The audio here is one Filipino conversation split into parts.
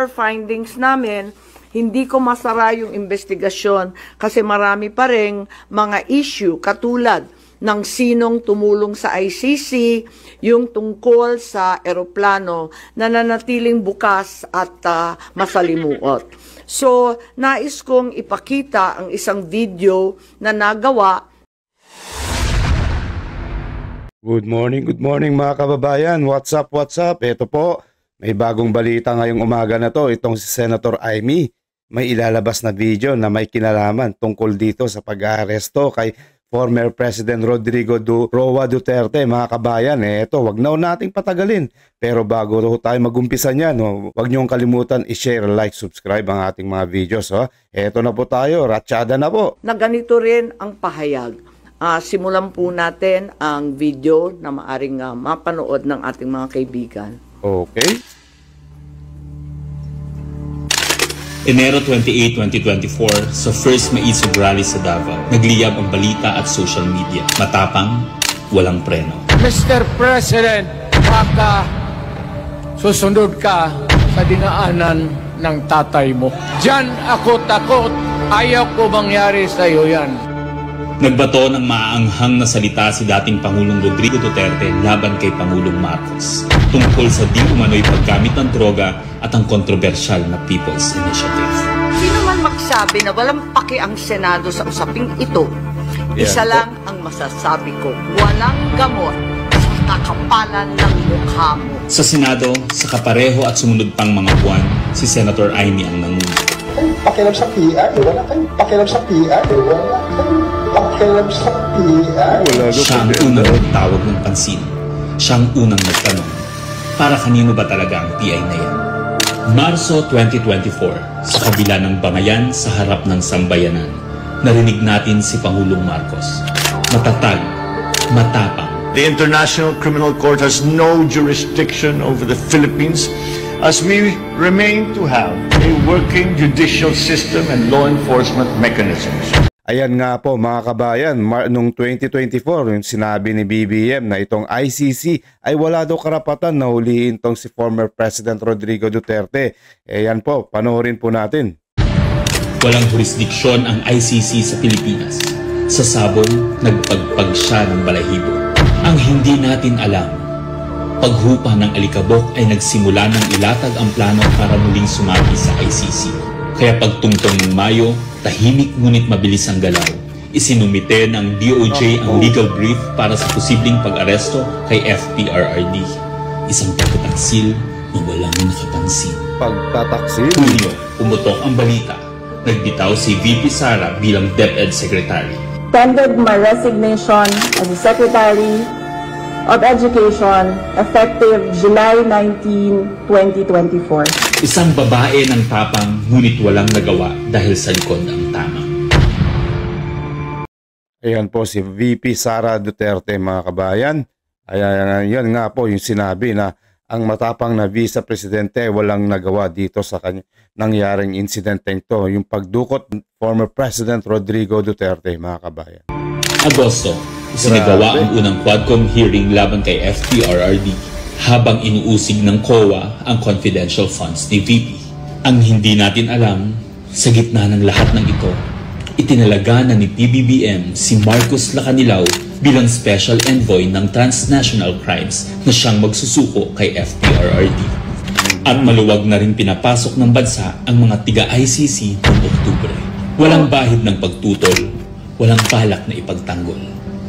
after findings namin, hindi ko masara yung investigasyon kasi marami pa ring mga issue katulad ng sinong tumulong sa ICC, yung tungkol sa eroplano na nanatiling bukas at masalimuot. So, nais kong ipakita ang isang video na nagawa. Good morning mga kababayan. What's up? Ito po, may bagong balita ngayong umaga na to. Itong si Senator Amy, may ilalabas na video na may kinalaman tungkol dito sa pag-aaresto kay former President Rodrigo Roa Duterte. Mga kabayan, ito, wag na nating patagalin. Pero bago tayo magumpisa niyan, wag niyong kalimutan i-share, like, subscribe ang ating mga videos. Ito na po tayo, ratsyada na po. Na ganito rin ang pahayag. Simulan po natin ang video na maaring mapanood ng ating mga kaibigan. Okay. Enero 28, 2024, sa first Maisog Rally sa Davao, nagliyab ang balita at social media. Matapang, walang preno. Mr. President, baka susunod ka sa dinaanan ng tatay mo. Diyan ako takot. Ayaw ko mangyari sa iyo yan. Nagbato ng maaanghang na salita si dating Pangulong Rodrigo Duterte laban kay Pangulong Marcos tungkol sa di umano'y paggamit ng droga at ang kontrobersyal na People's Initiative. Sino man magsabi na walang paki ang Senado sa usaping ito, isa lang ang masasabi ko, walang gamot sa kakapalan ng mukha mo. Sa Senado, sa kapareho at sumunod pang mga buwan, si Senator Amy ang nangunan. Pakialam sa PR, wala kayong pakialam sa PR, wala kayong pakialam sa PR. Siya ang unang nagtawag ng pansin. Siya ang unang nagtanong, para kanino ba talaga ang PI na yan? Marso 2024, sa kabila ng bangayan sa harap ng sambayanan, narinig natin si Pangulong Marcos. Matatag, matapang. The International Criminal Court has no jurisdiction over the Philippines as we remain to have a working judicial system and law enforcement mechanisms. Ayan nga po mga kabayan, noong 2024 yung sinabi ni BBM na itong ICC ay wala daw karapatan na huliin itong si former President Rodrigo Duterte. Ayan po, panoorin po natin. Walang jurisdiksyon ang ICC sa Pilipinas. Sa sabon, nagpagpag siya ng balahibo. Ang hindi natin alam, paghupa ng alikabok ay nagsimula ng ilatag ang plano para muling sumagi sa ICC. Kaya pagtungtong ng Mayo, tahimik ngunit mabilis ang galaw. Isinumite ng DOJ ang legal brief para sa posibleng pag-aresto kay FPRRD. Isang pagtataksil na walang nakapansin. Pagtataksil? Hunyo, pumutok ang balita. Nagbitaw si VP Sara bilang DepEd Secretary. Tendered my resignation as the Secretary of Education effective July 19, 2024. Isang babae ng tapang ngunit walang nagawa dahil sa likod ang tama. Ayan po si VP Sara Duterte mga kabayan. Ayan, yan nga po yung sinabi na ang matapang na Vice Presidente walang nagawa dito sa nangyaring insidente ito. Yung pagdukot former President Rodrigo Duterte mga kabayan. Agosto, isinagawa ang unang Quadcom hearing laban kay FPRRD. Habang inuusig ng COA ang confidential funds ni VP. Ang hindi natin alam, sa gitna ng lahat ng ito, itinalaga na ni PBBM si Marcos Lacanilaw bilang Special Envoy ng Transnational Crimes na siyang magsusuko kay FPRRD. At maluwag na rin pinapasok ng bansa ang mga tiga-ICC noong Oktubre. Walang bahid ng pagtutol, walang balak na ipagtanggol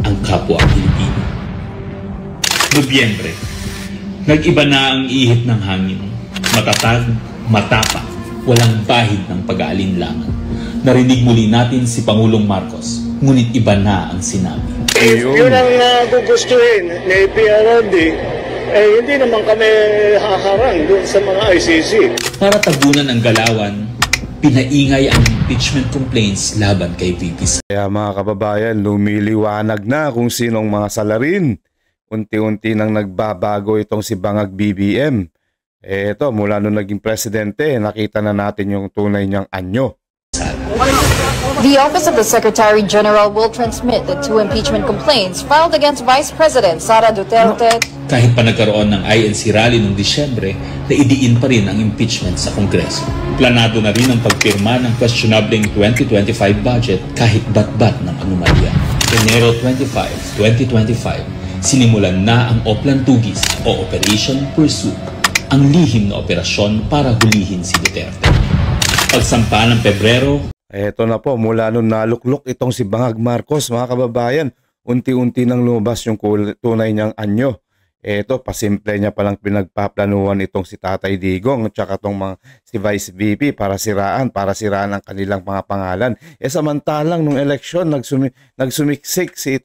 ang kapwa Pilipino. Nobyembre, nag-iba na ang ihip ng hangin. Matatag, matapang, walang bahid ng pag-aalinlangan. Narinig muli natin si Pangulong Marcos, ngunit iba na ang sinabi. Yun ang gugustuhin ni PRRD, hindi naman kami haharang doon sa mga ICC. Para tabunan ang galawan, pinaingay ang impeachment complaints laban kay VP. Kaya mga kababayan, lumiliwanag na kung sinong mga salarin. Unti-unti nang nagbabago itong si Bangag BBM. Ito, mula nung naging presidente, nakita na natin yung tunay niyang anyo. The Office of the Secretary General will transmit the 2 impeachment complaints filed against Vice President Sara Duterte. Kahit pa nagkaroon ng INC rally noong Disyembre, naidiin pa rin ang impeachment sa Kongreso. Planado na rin ang pagpirma ng questionableng 2025 budget kahit bat-bat ng anomalya. Enero 25, 2025, sinimulan na ang Oplan Tugis o Operation Pursuit, ang lihim na operasyon para hulihin si Duterte. Pagsampa ng Pebrero, eto na po, mula nung naluklok itong si Bangag Marcos, mga kababayan, unti-unti nang lumabas yung tunay niyang anyo. Eto, pasimple niya palang pinagpaplanuhan itong si Tatay Digong at saka itong si Vice VP para siraan ang kanilang mga pangalan. Samantalang nung eleksyon, nagsumiksik si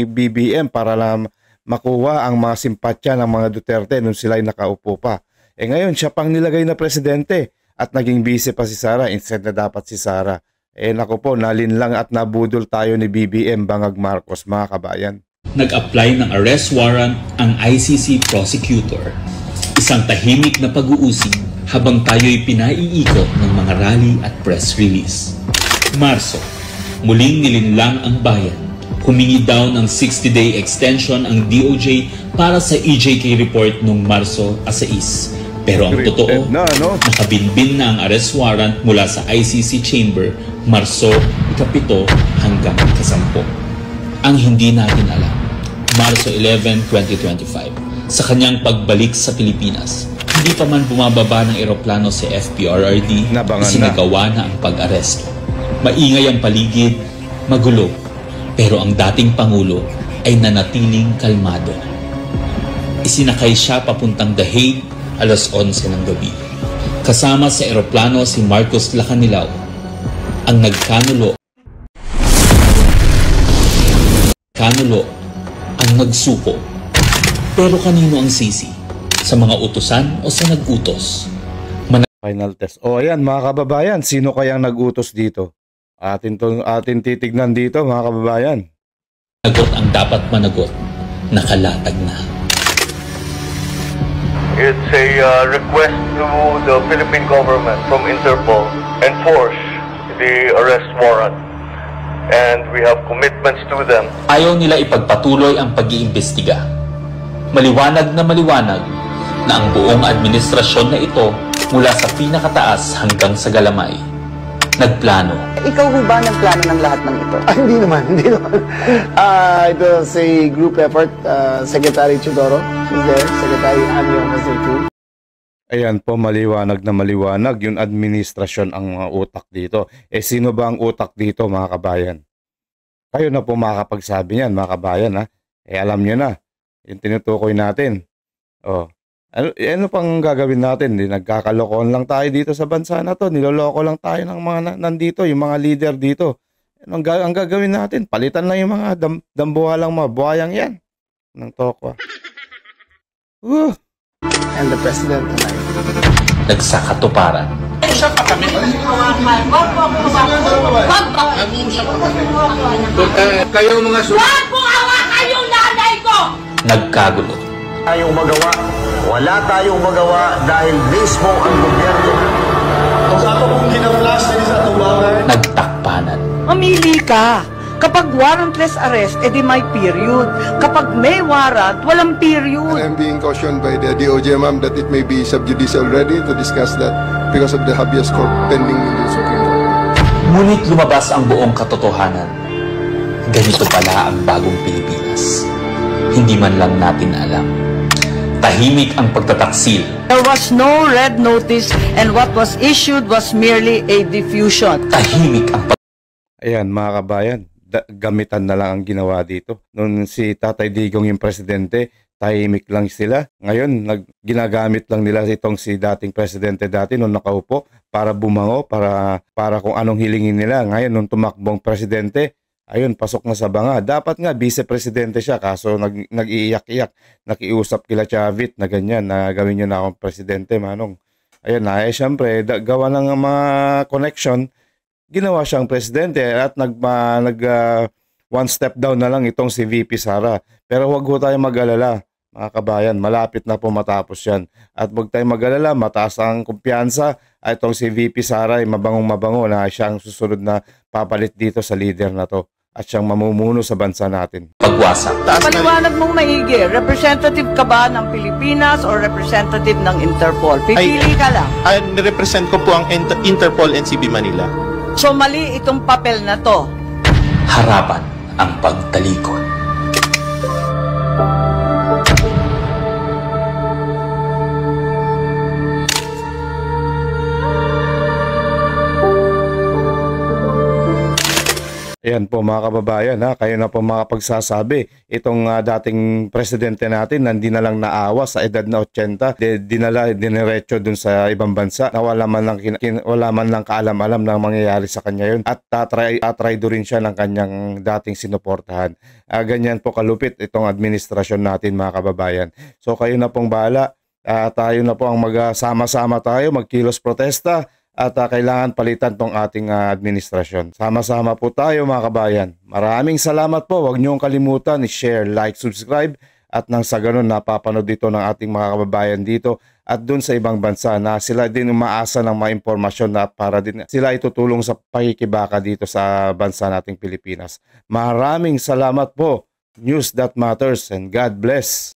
BBM para lang makuha ang mga simpatya ng mga Duterte nung sila'y nakaupo pa. Ngayon, siya pang nilagay na presidente. At naging busy pa si Sara, instead na dapat si Sara. Naku po, nalinlang at nabudol tayo ni BBM Bangag Marcos, mga kabayan. Nag-apply ng arrest warrant ang ICC prosecutor. Isang tahimik na pag-uusig habang tayo'y pinaiikot ng mga rally at press release. Marso, muling nilinlang ang bayan. Humingi daw ng 60-day extension ang DOJ para sa EJK report noong Marso 6. Pero ang totoo, nakabinbin na ang arrest warrant mula sa ICC chamber Marso 7 hanggang 10. Ang hindi natin alam, Marso 11, 2025, sa kanyang pagbalik sa Pilipinas, hindi pa man bumababa ng eroplano si FPRRD, isinagawa na ang pag-aresto. Maingay ang paligid, magulo, pero ang dating Pangulo ay nanatiling kalmado. Isinakay siya papuntang The Hague alas 11 ng gabi. Kasama sa eroplano si Marcos Lacanilao, ang nagkanulo ang nagsuko. Pero kanino ang sisi? Sa mga utusan o sa nag-utos? Final test. Ayan mga kababayan, sino kayang nag-utos dito? Atin titignan dito mga kababayan. Nagot ang dapat managot, nakalatag na. It's a request to the Philippine government from Interpol enforce the arrest warrant, and we have commitments to them. Ayaw nila ipagpatuloy ang pag-iimbestiga. Maliwanag na ang buong administrasyon na ito mula sa pinakataas hanggang sa galamay nagplano. Ikaw ho ba nagplano ng lahat ng ito? Hindi naman. It was a group effort. Secretary Chudoro was there. Secretary Anyo was there too. Ayan po, maliwanag na maliwanag. Yung administrasyon ang mga utak dito. Sino ba ang utak dito mga kabayan? Kayo na po makakapagsabi niyan mga kabayan. Ha? Alam nyo na. Yung tinutukoy natin. Ano pang gagawin natin? Nagkakalokohan lang tayo dito sa bansa na to. Niloloko lang tayo ng mga nandito, yung mga leader dito. Ang gagawin natin? Palitan lang yung mga dambuhalang mga buhayang yan. Ng tokwa. And the president tonight. Nagsakatuparan. Kayo mga Wag mo hawakan yung nanay ko! Nagkagulo. Tayong magawa. Wala tayong magawa dahil mismo ang gobyerno. Nagtakpanan. Mamili ka. Kapag warrantless arrest, edi may period. Kapag may warrant, walang period. I'm being cautioned by the DOJ, ma'am, that it may be sub judice already to discuss that because of the habeas corpus pending in the Supreme Court. Ngunit lumabas ang buong katotohanan. Ganito pala ang bagong Pilipinas. Hindi man lang natin alam. Tahimik ang pagtataksil. There was no red notice and what was issued was merely a diffusion. Tahimik ang Ayan mga kabayan, gamitan na lang ang ginawa dito. Noon si Tatay Digong yung presidente, tahimik lang sila. Ngayon, ginagamit lang nila itong si dating presidente dati nung nakaupo para bumango, para kung anong hilingin nila. Ngayon, nung tumakbong presidente, ayun, pasok na sa banga. Dapat nga, vice-presidente siya, kaso nag-iiyak-iyak. Nakiusap kila Chavit na ganyan, na gawin niyo na akong presidente, manong. Ayun na, syempre, gawa ng mga connection, ginawa siyang presidente at one step down na lang itong si VP Sara. Pero huwag ho tayo mag-alala. mga kabayan, malapit na po matapos yan. At huwag tayong mag-alala, mataas ang kumpiyansa. Itong si VP Sara ay mabangong-mabango na siyang susunod na papalit dito sa leader na to. At siyang mamumuno sa bansa natin. Pagwasak. Paliwanag mong maigi, representative ka ba ng Pilipinas o representative ng Interpol? Pipili ka lang. Nirepresent ko po ang Interpol NCB Manila. So mali itong papel na to. Harapan ang pagtalikod. Ayan po mga kababayan, kayo na po makapagsasabi. Itong dating presidente natin hindi na lang naawa sa edad na 80, diniretso dun sa ibang bansa na wala man lang kaalam-alam na mangyayari sa kanya yun. At tatraydo rin siya ng kanyang dating sinuportahan. Ganyan po kalupit itong administrasyon natin mga kababayan. So kayo na pong bahala. Tayo na po ang magsama-sama tayo, magkilos protesta. At kailangan palitan tong ating administrasyon. Sama-sama po tayo mga kabayan. Maraming salamat po. Huwag niyong kalimutan i-share, like, subscribe. At nang sa ganun napapanood dito ng ating mga kababayan dito at dun sa ibang bansa na sila din umaasa ng mga impormasyon na para din sila itutulong sa pakikibaka dito sa bansa nating Pilipinas. Maraming salamat po. News that matters and God bless.